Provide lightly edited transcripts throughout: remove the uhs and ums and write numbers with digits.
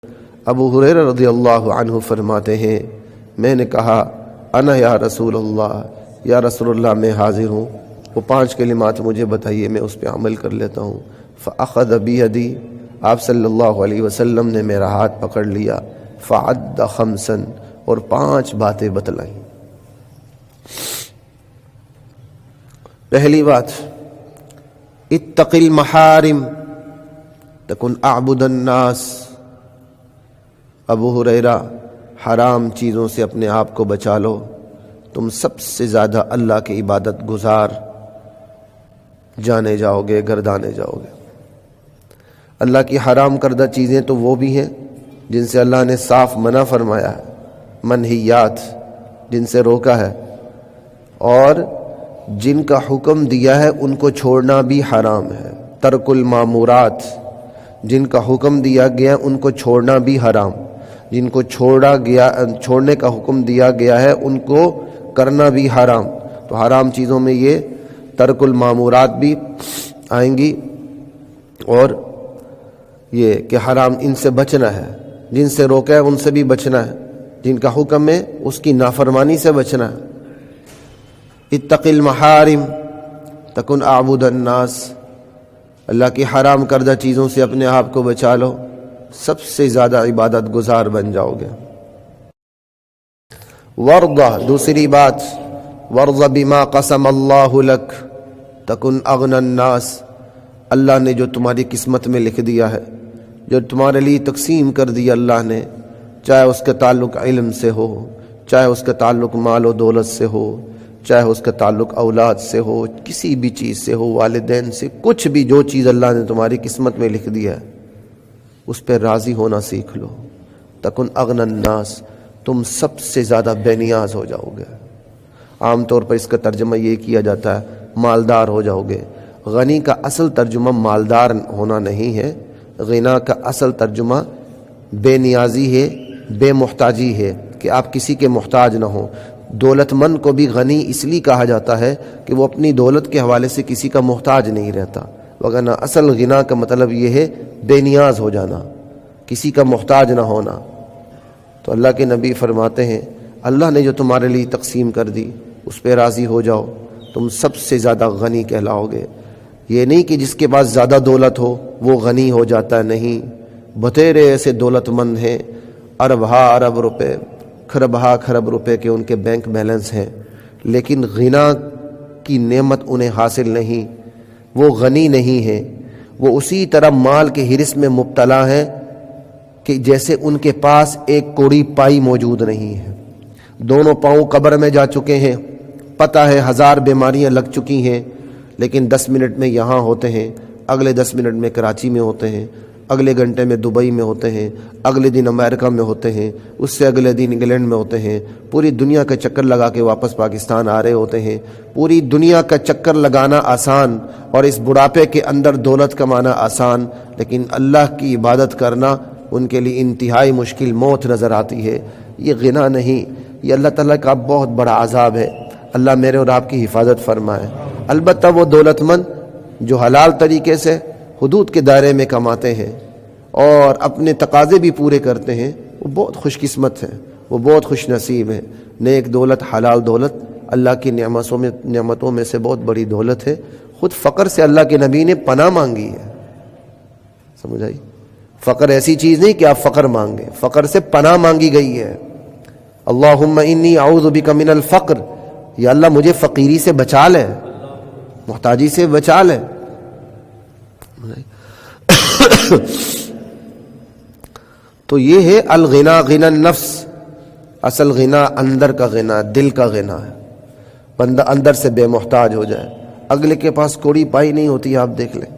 ابو ہریرہ رضی اللہ عنہ فرماتے ہیں میں نے کہا انا یا رسول اللہ، یا رسول اللہ میں حاضر ہوں، وہ 5 کلمات مجھے بتائیے، میں اس پہ عمل کر لیتا ہوں۔ فاخذ بیدی، آپ صلی اللہ علیہ وسلم نے میرا ہاتھ پکڑ لیا، فعد خمسا، اور 5 باتیں بتلائیں۔ پہلی بات، اتق المحارم تکن اعبد الناس۔ ابو ہریرہ، حرام چیزوں سے اپنے آپ کو بچا لو، تم سب سے زیادہ اللہ کی عبادت گزار جانے جاؤ گے، گردانے جاؤ گے۔ اللہ کی حرام کردہ چیزیں تو وہ بھی ہیں جن سے اللہ نے صاف منع فرمایا ہے، منہیات جن سے روکا ہے، اور جن کا حکم دیا ہے ان کو چھوڑنا بھی حرام ہے۔ ترک المامورات، جن کا حکم دیا گیا ان کو چھوڑنا بھی حرام، جن کو چھوڑنے کا حکم دیا گیا ہے ان کو کرنا بھی حرام۔ تو حرام چیزوں میں یہ ترک المامورات بھی آئیں گی، اور یہ کہ حرام ان سے بچنا ہے، جن سے روکا ہے ان سے بھی بچنا ہے، جن کا حکم ہے اس کی نافرمانی سے بچنا ہے۔ اتق المحارم تکن اعبد الناس، اللہ کی حرام کردہ چیزوں سے اپنے آپ کو بچا لو، سب سے زیادہ عبادت گزار بن جاؤ گے۔ ورض، دوسری بات، ورض بما قسم اللہ لک تکن اغنى الناس، اللہ نے جو تمہاری قسمت میں لکھ دیا ہے، جو تمہارے لیے تقسیم کر دیا اللہ نے، چاہے اس کا تعلق علم سے ہو، چاہے اس کا تعلق مال و دولت سے ہو، چاہے اس کا تعلق اولاد سے ہو، کسی بھی چیز سے ہو، والدین سے، کچھ بھی جو چیز اللہ نے تمہاری قسمت میں لکھ دیا ہے اس پہ راضی ہونا سیکھ لو۔ تکن اغنى الناس، تم سب سے زیادہ بے نیاز ہو جاؤ گے۔ عام طور پر اس کا ترجمہ یہ کیا جاتا ہے مالدار ہو جاؤ گے۔ غنی کا اصل ترجمہ مالدار ہونا نہیں ہے، غنا کا اصل ترجمہ بے نیازی ہے، بے محتاجی ہے، کہ آپ کسی کے محتاج نہ ہوں۔ دولت مند کو بھی غنی اس لیے کہا جاتا ہے کہ وہ اپنی دولت کے حوالے سے کسی کا محتاج نہیں رہتا، وگرنہ اصل غنا کا مطلب یہ ہے بے نیاز ہو جانا، کسی کا محتاج نہ ہونا۔ تو اللہ کے نبی فرماتے ہیں اللہ نے جو تمہارے لیے تقسیم کر دی اس پہ راضی ہو جاؤ، تم سب سے زیادہ غنی کہلاؤ گے۔ یہ نہیں کہ جس کے پاس زیادہ دولت ہو وہ غنی ہو جاتا ہے، نہیں، بتیرے ایسے دولت مند ہیں، اربہا ارب روپے، کھربہا کھرب روپے کے ان کے بینک بیلنس ہیں، لیکن غنا کی نعمت انہیں حاصل نہیں، وہ غنی نہیں ہیں، وہ اسی طرح مال کے حرص میں مبتلا ہیں کہ جیسے ان کے پاس ایک کوڑی پائی موجود نہیں ہے۔ دونوں پاؤں قبر میں جا چکے ہیں، پتہ ہے 1000 بیماریاں لگ چکی ہیں، لیکن 10 منٹ میں یہاں ہوتے ہیں، اگلے 10 منٹ میں کراچی میں ہوتے ہیں، اگلے گھنٹے میں دبئی میں ہوتے ہیں، اگلے دن امریکہ میں ہوتے ہیں، اس سے اگلے دن انگلینڈ میں ہوتے ہیں، پوری دنیا کا چکر لگا کے واپس پاکستان آ رہے ہوتے ہیں۔ پوری دنیا کا چکر لگانا آسان اور اس بڑھاپے کے اندر دولت کمانا آسان، لیکن اللہ کی عبادت کرنا ان کے لیے انتہائی مشکل، موت نظر آتی ہے۔ یہ غنا نہیں، یہ اللہ تعالیٰ کا بہت بڑا عذاب ہے۔ اللہ میرے اور آپ کی حفاظت فرمائے۔ البتہ وہ دولت مند جو حلال طریقے سے حدود کے دائرے میں کماتے ہیں اور اپنے تقاضے بھی پورے کرتے ہیں، وہ بہت خوش قسمت ہیں، وہ بہت خوش نصیب ہیں۔ نیک دولت، حلال دولت اللہ کی نعمتوں میں سے بہت بڑی دولت ہے۔ خود فقر سے اللہ کے نبی نے پناہ مانگی ہے، سمجھ آئی؟ فقر ایسی چیز نہیں کہ آپ فقر مانگیں، فقر سے پناہ مانگی گئی ہے۔ اللہم انی اعوذ بک من الفقر، یا اللہ مجھے فقیری سے بچا لے، محتاجی سے بچا لے۔ تو یہ ہے الغنا، غنا النفس۔ اصل غنا اندر کا غنا، دل کا غنا ہے، بندہ اندر سے بے محتاج ہو جائے۔ اگلے کے پاس کوڑی پائی نہیں ہوتی، آپ دیکھ لیں،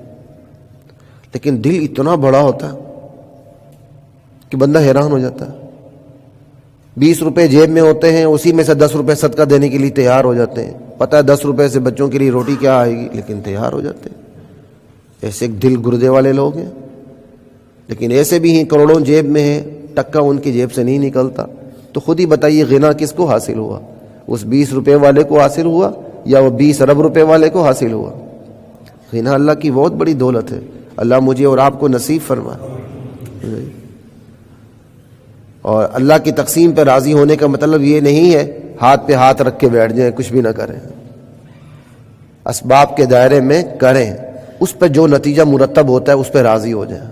لیکن دل اتنا بڑا ہوتا ہے کہ بندہ حیران ہو جاتا ہے۔ 20 روپے جیب میں ہوتے ہیں، اسی میں سے 10 روپے صدقہ دینے کے لیے تیار ہو جاتے ہیں۔ پتہ ہے 10 روپے سے بچوں کے لیے روٹی کیا آئے گی، لیکن تیار ہو جاتے ہیں۔ ایسے دل گردے والے لوگ ہیں، لیکن ایسے بھی ہیں کروڑوں جیب میں ہیں، ٹکا ان کی جیب سے نہیں نکلتا۔ تو خود ہی بتائیے غنا کس کو حاصل ہوا؟ اس 20 روپے والے کو حاصل ہوا یا وہ 20 ارب روپے والے کو حاصل ہوا؟ غنا اللہ کی بہت بڑی دولت ہے، اللہ مجھے اور آپ کو نصیب فرمائے۔ اور اللہ کی تقسیم پہ راضی ہونے کا مطلب یہ نہیں ہے ہاتھ پہ ہاتھ رکھ کے بیٹھ جائیں، کچھ بھی نہ کریں، اسباب کے دائرے میں کریں، اس پہ جو نتیجہ مرتب ہوتا ہے اس پہ راضی ہو جائیں۔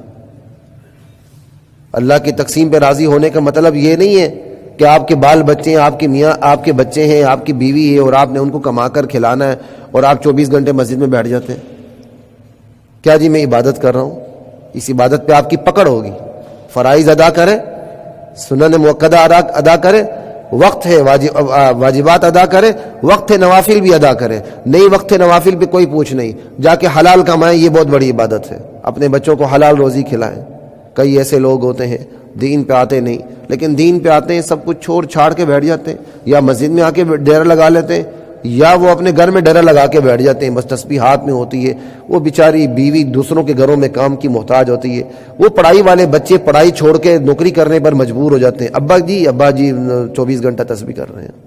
اللہ کی تقسیم پہ راضی ہونے کا مطلب یہ نہیں ہے کہ آپ کے بال بچے ہیں، آپ کے میاں، آپ کے بچے ہیں، آپ کی بیوی ہے اور آپ نے ان کو کما کر کھلانا ہے اور آپ 24 گھنٹے مسجد میں بیٹھ جاتے ہیں۔ کیا جی میں عبادت کر رہا ہوں، اس عبادت پہ آپ کی پکڑ ہوگی، فرائض ادا کریں، سنن مؤکدہ ادا کریں، وقت ہے واجبات ادا کریں، وقت ہے نوافل بھی ادا کریں، نہیں وقت ہے نوافل پہ کوئی پوچھ نہیں، جا کے حلال کمائیں، یہ بہت بڑی عبادت ہے، اپنے بچوں کو حلال روزی کھلائیں۔ کئی ایسے لوگ ہوتے ہیں دین پہ آتے نہیں، لیکن دین پہ آتے ہیں سب کچھ چھوڑ چھاڑ کے بیٹھ جاتے ہیں، یا مسجد میں آ کے ڈیرا لگا لیتے ہیں، یا وہ اپنے گھر میں ڈیرا لگا کے بیٹھ جاتے ہیں، بس تسبیح ہاتھ میں ہوتی ہے، وہ بیچاری بیوی دوسروں کے گھروں میں کام کی محتاج ہوتی ہے، وہ پڑھائی والے بچے پڑھائی چھوڑ کے نوکری کرنے پر مجبور ہو جاتے ہیں، ابا جی 24 گھنٹہ تسبیح کر رہے ہیں۔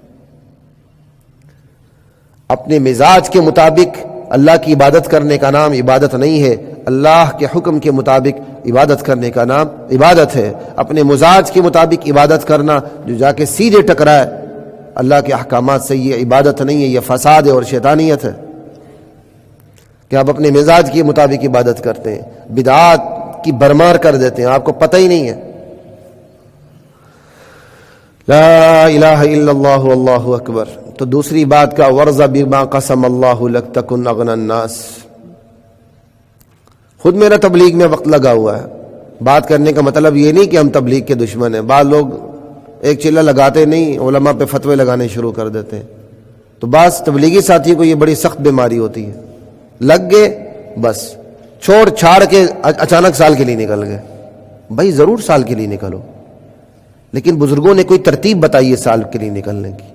اپنے مزاج کے مطابق اللہ کی عبادت کرنے کا نام عبادت نہیں ہے، اللہ کے حکم کے مطابق عبادت کرنے کا نام عبادت ہے۔ اپنے مزاج کے مطابق عبادت کرنا جو جا کے سیدھے ٹکرائے اللہ کے احکامات سے، یہ عبادت نہیں ہے، یہ فساد ہے اور شیطانیت ہے کہ آپ اپنے مزاج کے مطابق عبادت کرتے ہیں، بدعات کی برمار کر دیتے ہیں، آپ کو پتہ ہی نہیں ہے۔ لا الہ الا اللہ واللہ اکبر۔ تو دوسری بات کا ورض بما قسم اللہ لک تکن اغنى الناس۔ خود میرا تبلیغ میں وقت لگا ہوا ہے، بات کرنے کا مطلب یہ نہیں کہ ہم تبلیغ کے دشمن ہیں۔ بعض لوگ ایک چلہ لگاتے نہیں، علماء پہ فتوے لگانے شروع کر دیتے ہیں، تو بعض تبلیغی ساتھی کو یہ بڑی سخت بیماری ہوتی ہے، لگ گئے بس چھوڑ چھاڑ کے اچانک سال کے لیے نکل گئے۔ بھائی ضرور سال کے لیے نکلو، لیکن بزرگوں نے کوئی ترتیب بتائی ہے سال کے لیے نکلنے کی۔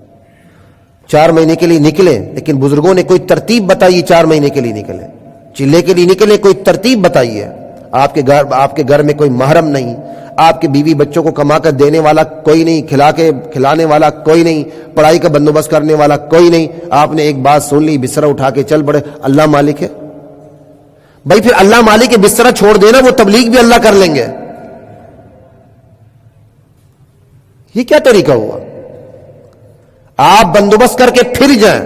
4 مہینے کے لیے نکلیں، لیکن بزرگوں نے کوئی ترتیب بتائی، 4 مہینے کے لیے نکلیں، چلے کے لیے نکلیں، کوئی ترتیب بتائی ہے۔ آپ کے گھر میں کوئی محرم نہیں، آپ کے بیوی بچوں کو کما کر دینے والا کوئی نہیں، کھلانے والا کوئی نہیں، پڑھائی کا بندوبست کرنے والا کوئی نہیں، آپ نے ایک بات سن لی، بستر اٹھا کے چل پڑے، اللہ مالک ہے۔ بھائی پھر اللہ مالک ہے، بستر چھوڑ دینا، وہ تبلیغ بھی اللہ کر لیں گے۔ یہ کیا طریقہ ہوا؟ آپ بندوبست کر کے پھر جائیں،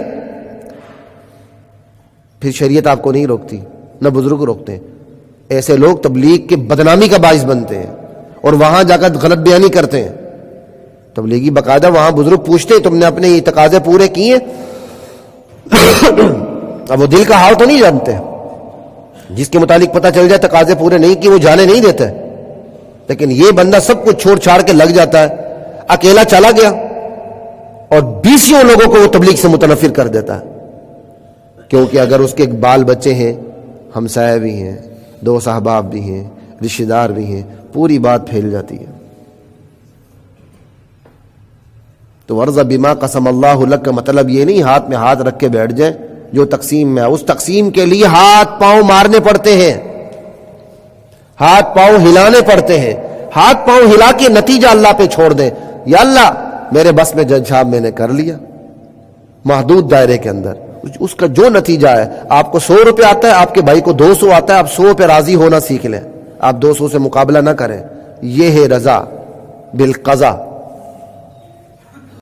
پھر شریعت آپ کو نہیں روکتی، نہ بزرگ روکتے ہیں۔ ایسے لوگ تبلیغ کے بدنامی کا باعث بنتے ہیں اور وہاں جا کر غلط بیانی کرتے ہیں۔ تبلیغی باقاعدہ وہاں بزرگ پوچھتے ہیں تم نے اپنے یہ تقاضے پورے کیے؟ اب وہ دل کا حال تو نہیں جانتے، جس کے متعلق پتہ چل جائے تقاضے پورے نہیں کیے وہ جانے نہیں دیتے، لیکن یہ بندہ سب کچھ چھوڑ چھاڑ کے لگ جاتا ہے، اکیلا چلا گیا اور 20 لوگوں کو وہ تبلیغ سے متنفر کر دیتا ہے، کیونکہ اگر اس کے بال بچے ہیں، ہمسائے بھی ہیں، دوست احباب بھی ہیں، رشتہ دار بھی ہیں، پوری بات پھیل جاتی ہے۔ تو ورض بما قسم اللہ لک کا مطلب یہ نہیں ہاتھ میں ہاتھ رکھ کے بیٹھ جائیں، جو تقسیم میں اس تقسیم کے لیے ہاتھ پاؤں مارنے پڑتے ہیں، ہاتھ پاؤں ہلانے پڑتے ہیں، ہاتھ پاؤں ہلا کے نتیجہ اللہ پہ چھوڑ دیں، یا اللہ میرے بس میں جج صاحب میں نے کر لیا، محدود دائرے کے اندر، اس کا جو نتیجہ ہے، آپ کو 100 روپے آتا ہے، آپ کے بھائی کو 200 آتا ہے، آپ 100 پہ راضی ہونا سیکھ لیں، آپ 200 سے مقابلہ نہ کریں۔ یہ ہے رضا بالقضا،